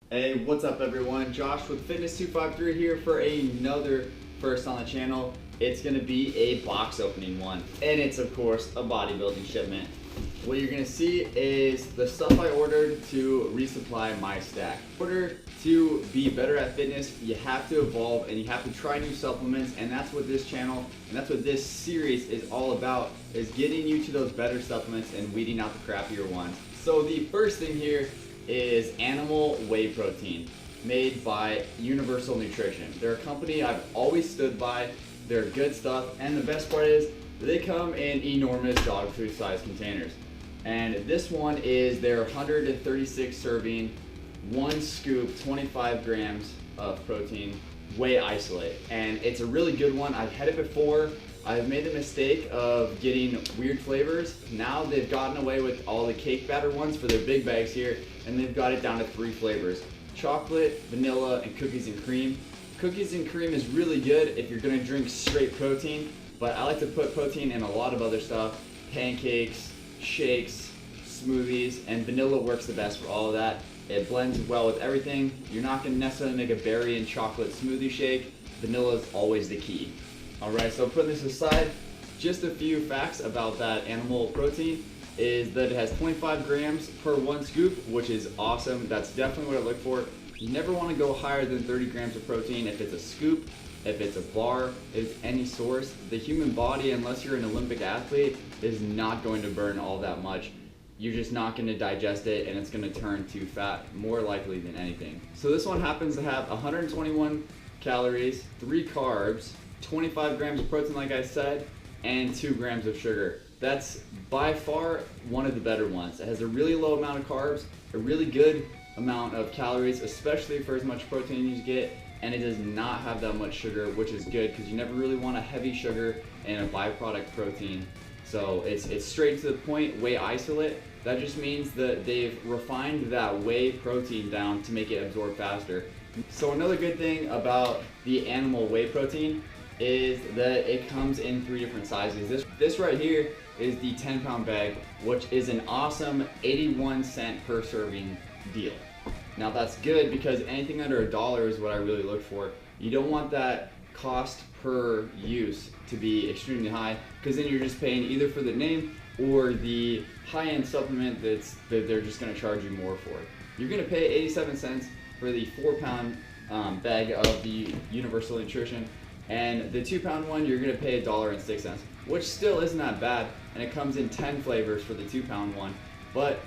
Hey, what's up everyone? Josh with Fitness 253 here for another first on the channel. It's going to be a box opening one, and it's of course a bodybuilding shipment. What you're going to see is the stuff I ordered to resupply my stack. In order to be better at fitness, you have to evolve and you have to try new supplements, and that's what this channel and that's what this series is all about, is getting you to those better supplements and weeding out the crappier ones. So the first thing here is animal whey protein made by Universal Nutrition. They're a company I've always stood by. They're good stuff, and the best part is they come in enormous dog food size containers. And this one is their 136 serving, one scoop, 25 grams of protein, whey isolate. And it's a really good one. I've had it before. I've made the mistake of getting weird flavors. Now they've gotten away with all the cake batter ones for their big bags here, and they've got it down to 3 flavors: chocolate, vanilla, and cookies and cream. Cookies and cream is really good if you're gonna drink straight protein, but I like to put protein in a lot of other stuff: pancakes, shakes, smoothies, and vanilla works the best for all of that. It blends well with everything. You're not gonna necessarily make a berry and chocolate smoothie shake. Vanilla is always the key. Alright, so putting this aside, just a few facts about that animal protein is that it has 25 grams per one scoop, which is awesome. That's definitely what I look for. You never want to go higher than 30 grams of protein if it's a scoop, if it's a bar, if it's any source. The human body, unless you're an Olympic athlete, is not going to burn all that much. You're just not going to digest it, and it's going to turn to fat more likely than anything. So this one happens to have 121 calories, 3 carbs, 25 grams of protein like I said, and 2 grams of sugar. That's by far one of the better ones. It has a really low amount of carbs, a really good amount of calories, especially for as much protein as you get, and it does not have that much sugar, which is good because you never really want a heavy sugar and a byproduct protein. So it's straight to the point, whey isolate. That just means that they've refined that whey protein down to make it absorb faster. So another good thing about the animal whey protein is that it comes in 3 different sizes. This right here is the 10-pound bag, which is an awesome 81-cent per serving deal. Now that's good because anything under $1 is what I really look for. You don't want that cost per use to be extremely high, because then you're just paying either for the name or the high-end supplement that they're just going to charge you more for. You're going to pay 87 cents for the 4-pound bag of the Universal Nutrition, and the 2-pound one you're going to pay $1.06, which still isn't that bad, and it comes in 10 flavors for the 2-pound one. But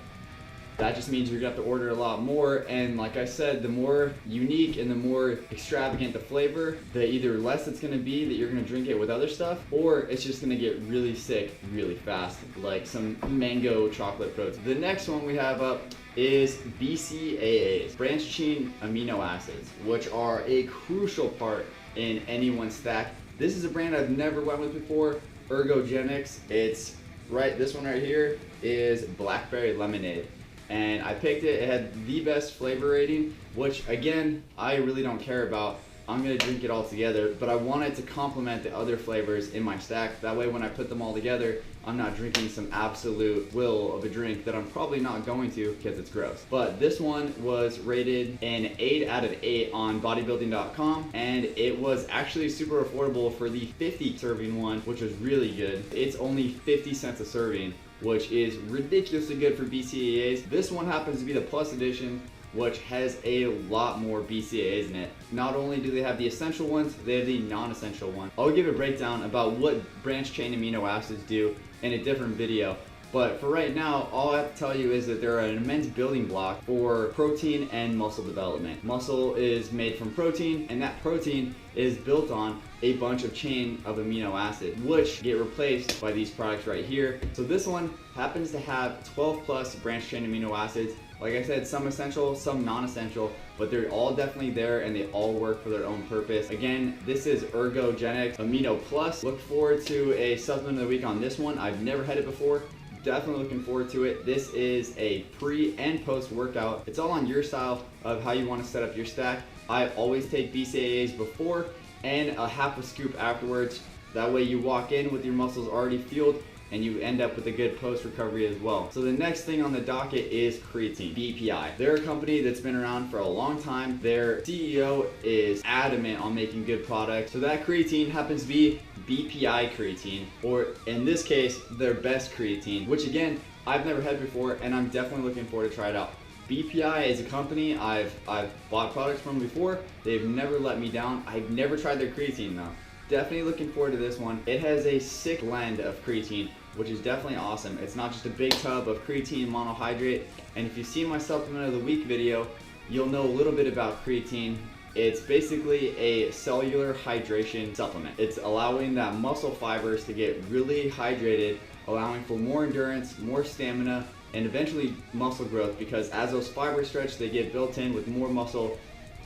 that just means you're going to have to order a lot more, and like I said, the more unique and the more extravagant the flavor, the either less it's going to be that you're going to drink it with other stuff, or it's just going to get really sick really fast, like some mango chocolate protein. The next one we have up is BCAAs, branched chain amino acids, which are a crucial part in anyone's stack. This is a brand I've never went with before, Ergogenics. It's right, this one right here is blackberry lemonade, and I picked it. It had the best flavor rating, which again I really don't care about. I'm gonna drink it all together, but I want it to complement the other flavors in my stack. That way when I put them all together, I'm not drinking some absolute will of a drink that I'm probably not going to because it's gross. But this one was rated an 8 out of 8 on bodybuilding.com, and it was actually super affordable for the 50 serving one, which was really good. It's only 50 cents a serving, which is ridiculously good for BCAAs. This one happens to be the Plus edition, which has a lot more BCAAs in it. Not only do they have the essential ones, they have the non-essential ones. I'll give a breakdown about what branched chain amino acids do in a different video, but for right now, all I have to tell you is that they're an immense building block for protein and muscle development. Muscle is made from protein, and that protein is built on a bunch of chain of amino acids, which get replaced by these products right here. So this one happens to have 12 plus branched chain amino acids. Like I said, some essential, some non-essential, but they're all definitely there and they all work for their own purpose. Again, this is Ergogenics Amino Plus. Look forward to a supplement of the week on this one. I've never had it before. Definitely looking forward to it. This is a pre and post workout. It's all on your style of how you want to set up your stack. I always take BCAAs before and a half a scoop afterwards. That way you walk in with your muscles already fueled and you end up with a good post-recovery as well. So the next thing on the docket is creatine, BPI. They're a company that's been around for a long time. Their CEO is adamant on making good products. So that creatine happens to be BPI creatine, or in this case, their best creatine, which again, I've never had before, and I'm definitely looking forward to try it out. BPI is a company I've bought products from before. They've never let me down. I've never tried their creatine though. Definitely looking forward to this one. It has a sick blend of creatine, which is definitely awesome. It's not just a big tub of creatine monohydrate. And if you see my supplement of the week video, you'll know a little bit about creatine. It's basically a cellular hydration supplement. It's allowing that muscle fibers to get really hydrated, allowing for more endurance, more stamina, and eventually muscle growth, because as those fibers stretch, they get built in with more muscle,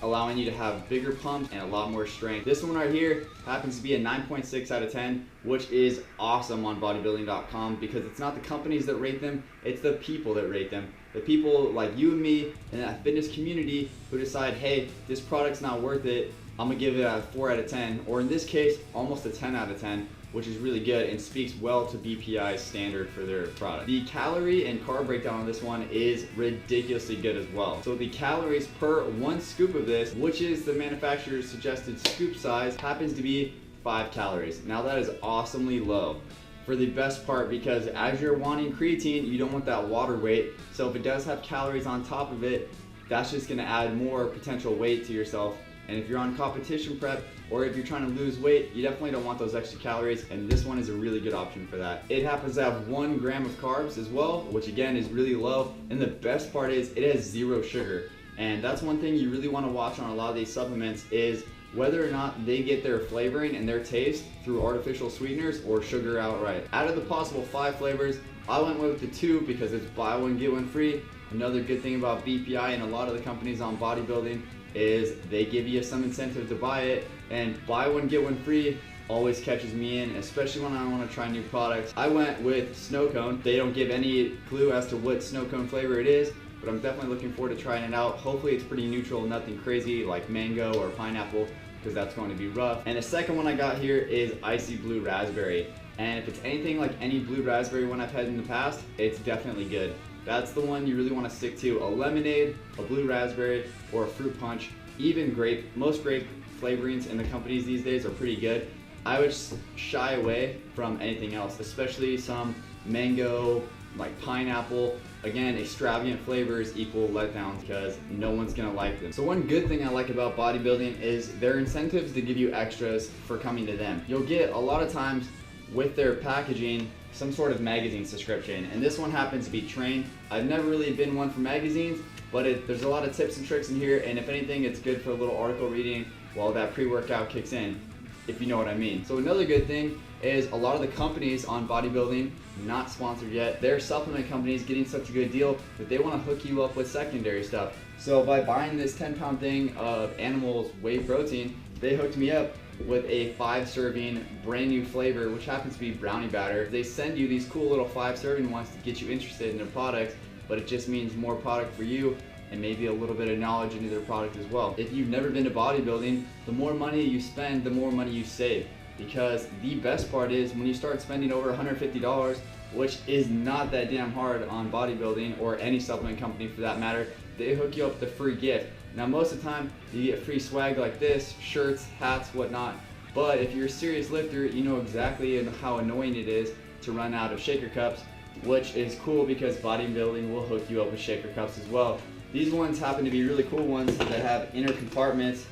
allowing you to have bigger pumps and a lot more strength. This one right here happens to be a 9.6 out of 10, which is awesome on bodybuilding.com, because it's not the companies that rate them, it's the people that rate them. The people like you and me in that fitness community who decide, hey, this product's not worth it, I'm gonna give it a 4 out of 10, or in this case, almost a 10 out of 10, which is really good and speaks well to BPI's standard for their product. The calorie and carb breakdown on this one is ridiculously good as well. So the calories per 1 scoop of this, which is the manufacturer's suggested scoop size, happens to be 5 calories. Now that is awesomely low for the best part, because as you're wanting creatine, you don't want that water weight. So if it does have calories on top of it, that's just gonna add more potential weight to yourself. And if you're on competition prep, or if you're trying to lose weight, you definitely don't want those extra calories, and this one is a really good option for that. It happens to have 1 gram of carbs as well, which again is really low, and the best part is it has 0 sugar. And that's one thing you really want to watch on a lot of these supplements, is whether or not they get their flavoring and their taste through artificial sweeteners or sugar outright. Out of the possible 5 flavors, I went with the 2 because it's buy one get one free. Another good thing about BPI and a lot of the companies on bodybuilding is they give you some incentive to buy it, and buy one get one free always catches me in, especially when I want to try new products. I went with snow cone. They don't give any clue as to what snow cone flavor it is, but I'm definitely looking forward to trying it out. Hopefully it's pretty neutral, nothing crazy like mango or pineapple, because that's going to be rough. And the second one I got here is icy blue raspberry, and if it's anything like any blue raspberry one I've had in the past, it's definitely good. That's the one you really want to stick to. A lemonade, a blue raspberry, or a fruit punch, even grape. Most grape flavorings in the companies these days are pretty good. I would shy away from anything else, especially some mango, like pineapple. Again, extravagant flavors equal letdowns because no one's gonna like them. So one good thing I like about bodybuilding is their incentives to give you extras for coming to them. You'll get a lot of times with their packaging some sort of magazine subscription, and this one happens to be Train. I've never really been one for magazines, but there's a lot of tips and tricks in here, and if anything, it's good for a little article reading while that pre-workout kicks in, if you know what I mean. So another good thing is a lot of the companies on bodybuilding, not sponsored yet, their supplement companies getting such a good deal that they want to hook you up with secondary stuff. So by buying this 10-pound thing of Animal's whey protein, they hooked me up with a 5-serving brand new flavor, which happens to be brownie batter. They send you these cool little 5-serving ones to get you interested in their products, but it just means more product for you and maybe a little bit of knowledge into their product as well. If you've never been to bodybuilding, the more money you spend, the more money you save. Because the best part is when you start spending over $150, which is not that damn hard on bodybuilding or any supplement company for that matter, they hook you up with a free gift. Now most of the time you get free swag like this, shirts, hats, whatnot, but if you're a serious lifter, you know exactly how annoying it is to run out of shaker cups, which is cool because bodybuilding will hook you up with shaker cups as well. These ones happen to be really cool ones that have inner compartments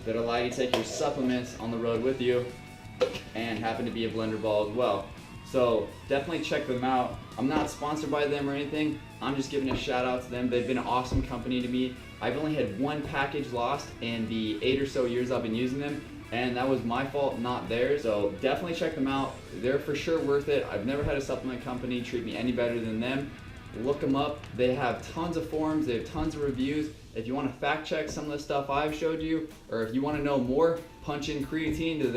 that allow you to take your supplements on the road with you, and happen to be a blender ball as well. So definitely check them out. I'm not sponsored by them or anything. I'm just giving a shout out to them. They've been an awesome company to me. I've only had 1 package lost in the 8 or so years I've been using them, and that was my fault, not theirs. So definitely check them out. They're for sure worth it. I've never had a supplement company treat me any better than them. Look them up. They have tons of forums. They have tons of reviews. If you want to fact check some of the stuff I've showed you, or if you want to know more, punch in creatine to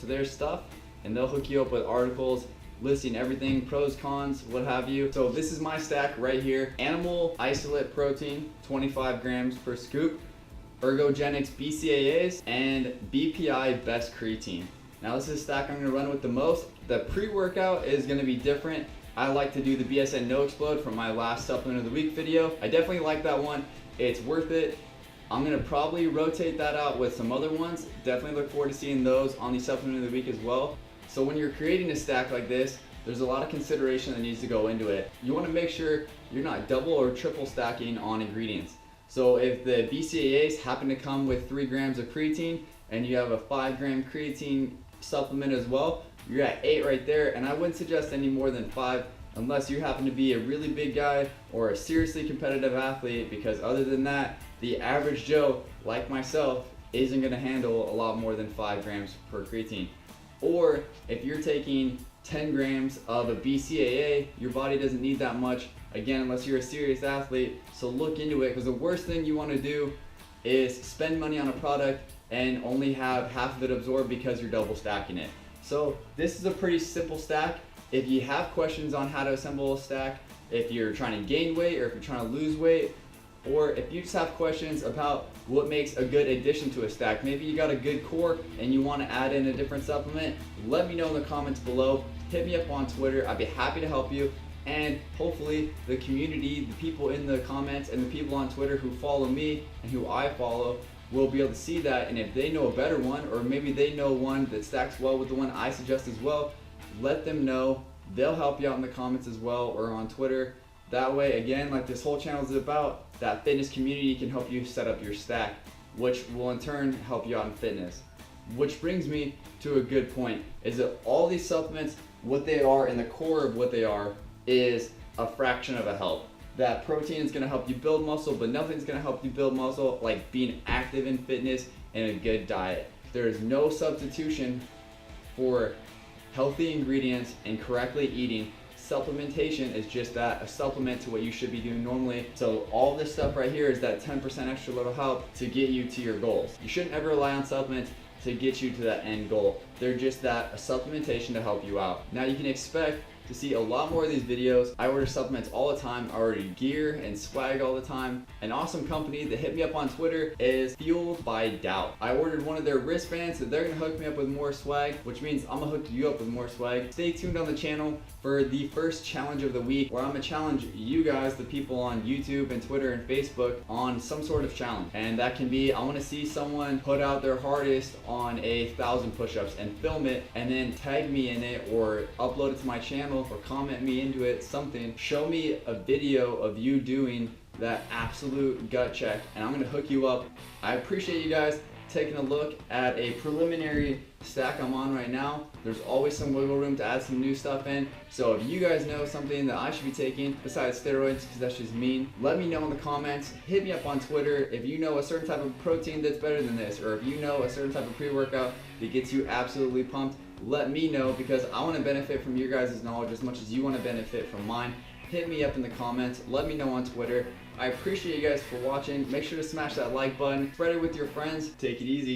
their stuff, and they'll hook you up with articles listing everything, pros, cons, what have you. So this is my stack right here. Animal isolate protein, 25 grams per scoop. Ergogenics BCAAs, and BPI best creatine. Now this is a stack I'm going to run with the most. The pre-workout is going to be different. I like to do the BSN No Explode from my last supplement of the week video. I definitely like that one. It's worth it. I'm going to probably rotate that out with some other ones. Definitely look forward to seeing those on the supplement of the week as well. So when you're creating a stack like this, there's a lot of consideration that needs to go into it. You want to make sure you're not double or triple stacking on ingredients. So if the BCAAs happen to come with 3 grams of creatine and you have a 5 gram creatine supplement as well, you're at 8 right there, and I wouldn't suggest any more than 5 unless you happen to be a really big guy or a seriously competitive athlete, because other than that, the average Joe like myself isn't going to handle a lot more than 5 grams per creatine. Or if you're taking 10 grams of a BCAA, your body doesn't need that much, again, unless you're a serious athlete. So look into it, because the worst thing you want to do is spend money on a product and only have half of it absorbed because you're double stacking it. So this is a pretty simple stack. If you have questions on how to assemble a stack, if you're trying to gain weight or if you're trying to lose weight, or if you just have questions about what makes a good addition to a stack, maybe you got a good core and you want to add in a different supplement, let me know in the comments below. Hit me up on Twitter. I'd be happy to help you. And hopefully the community, the people in the comments and the people on Twitter who follow me and who I follow will be able to see that. And if they know a better one, or maybe they know one that stacks well with the one I suggest as well, let them know. They'll help you out in the comments as well, or on Twitter. That way, again, like this whole channel is about, that fitness community can help you set up your stack, which will in turn help you out in fitness. Which brings me to a good point, is that all these supplements, what they are and the core of what they are is a fraction of a help. That protein is going to help you build muscle, but nothing's going to help you build muscle like being active in fitness and a good diet. There is no substitution for healthy ingredients and correctly eating. Supplementation is just that, a supplement to what you should be doing normally. So all this stuff right here is that 10% extra little help to get you to your goals. You shouldn't ever rely on supplements to get you to that end goal. They're just that, a supplementation to help you out. Now you can expect to see a lot more of these videos. I order supplements all the time. I order gear and swag all the time. An awesome company that hit me up on Twitter is Fueled by Doubt. I ordered one of their wristbands, so they're gonna hook me up with more swag, which means I'm gonna hook you up with more swag. Stay tuned on the channel for the first challenge of the week, where I'm gonna challenge you guys, the people on YouTube and Twitter and Facebook, on some sort of challenge. And that can be, I wanna see someone put out their hardest on 1,000 push-ups and film it, and then tag me in it or upload it to my channel or comment me into it, something. Show me a video of you doing that absolute gut check, and I'm gonna hook you up. I appreciate you guys taking a look at a preliminary stack I'm on right now. There's always some wiggle room to add some new stuff in. So if you guys know something that I should be taking besides steroids, because that's just mean, let me know in the comments. Hit me up on Twitter if you know a certain type of protein that's better than this, or if you know a certain type of pre-workout that gets you absolutely pumped. Let me know, because I want to benefit from your guys' knowledge as much as you want to benefit from mine. Hit me up in the comments. Let me know on Twitter. I appreciate you guys for watching. Make sure to smash that like button. Spread it with your friends. Take it easy.